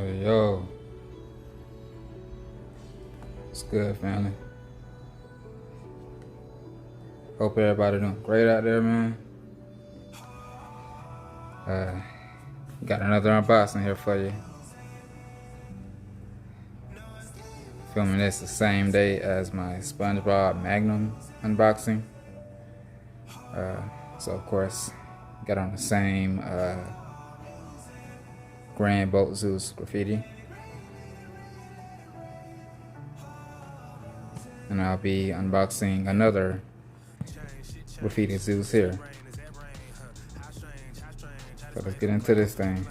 Yo, what's good, family? Hope everybody doing great out there, man. Got another unboxing here for you. Filming this the same day as my SpongeBob Magnum unboxing. So of course, got on the same Grand Bolt Zeus graffiti. And I'll be unboxing another graffiti Zeus here. So let's get into this thing.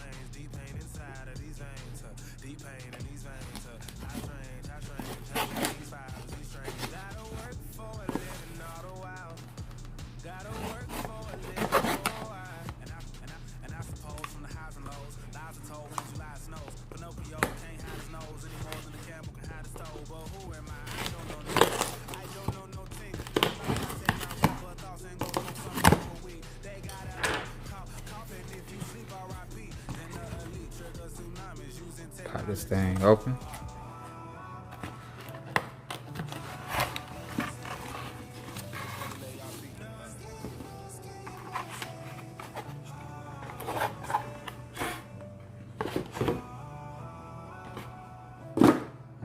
Pop this thing open.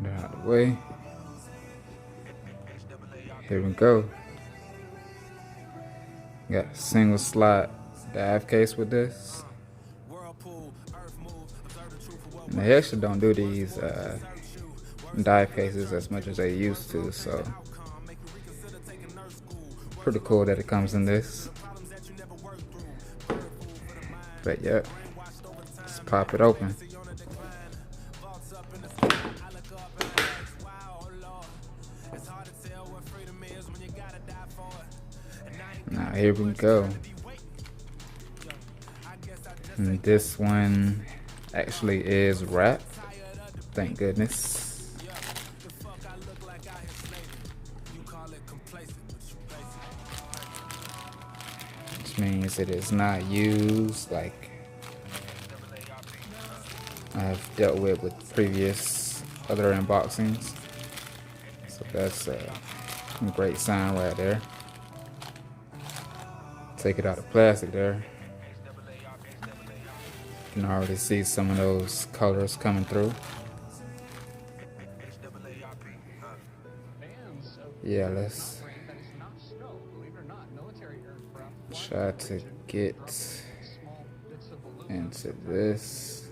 Get out of the way. Here we go. Got a single slot dive case with this. And they actually don't do these dive cases as much as they used to, so pretty cool that it comes in this. But yeah, let's pop it open. Now here we go. And this one actually is wrapped, thank goodness. Which means it is not used like I've dealt with previous other unboxings. So that's a great sign right there. Take it out of plastic there. You can already see some of those colors coming through. Yeah, let's try to get into this.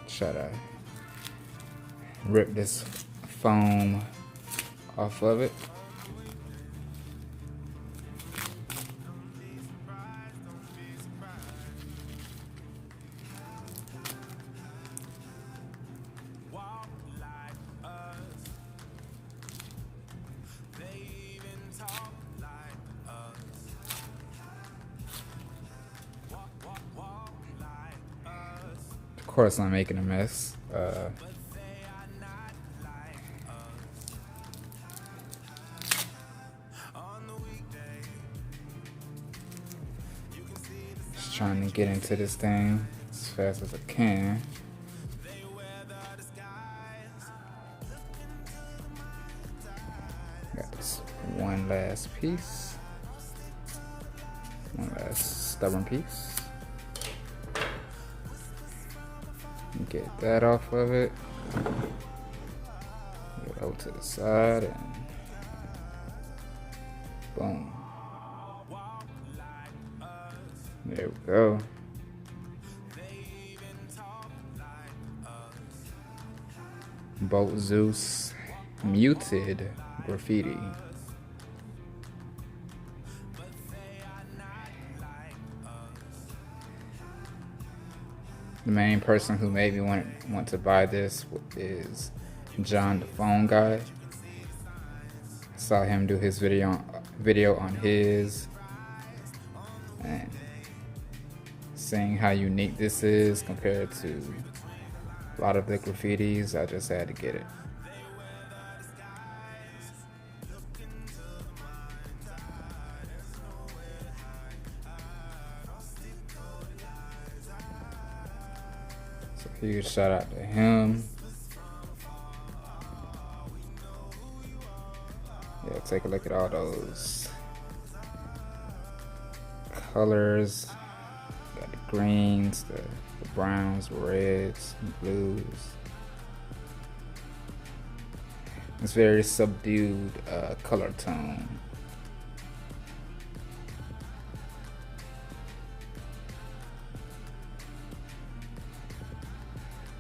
Try to rip this foam off of it. Of course, I'm making a mess. Just trying to get into this thing as fast as I can. Got this one last piece. One last stubborn piece. Get that off of it. Get over to the side and boom. There we go. Bolt Zeus Muted Graffiti. The main person who made me want to buy this is John the Phone Guy. I saw him do his video on his, and seeing how unique this is compared to a lot of the graffitis, I just had to get it. Huge shout out to him. Yeah, take a look at all those colors. Got the greens, the browns, reds, blues. It's very subdued color tone.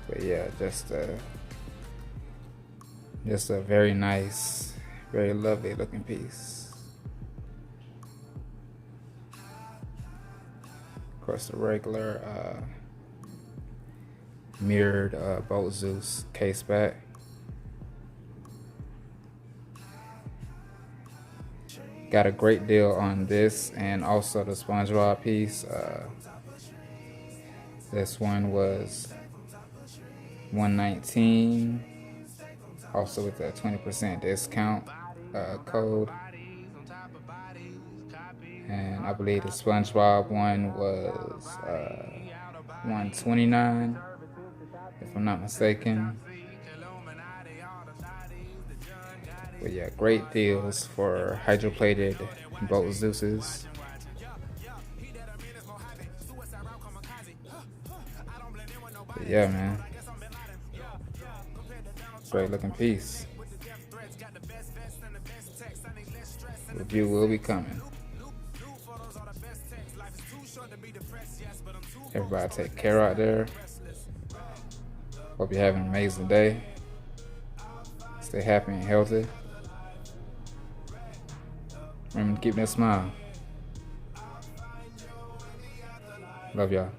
But yeah, just a very nice, very lovely looking piece. Of course, the regular mirrored Bolt Zeus case back. Got a great deal on this and also the SpongeBob piece. This one was $119, also with a 20% discount code. And I believe the SpongeBob one was $129, if I'm not mistaken. But yeah, great deals for hydroplated Bolt Zeuses. But yeah, man, great looking piece. Review will be coming. Everybody take care out there. Hope you're having an amazing day. Stay happy and healthy. Remember to keep that smile. Love y'all.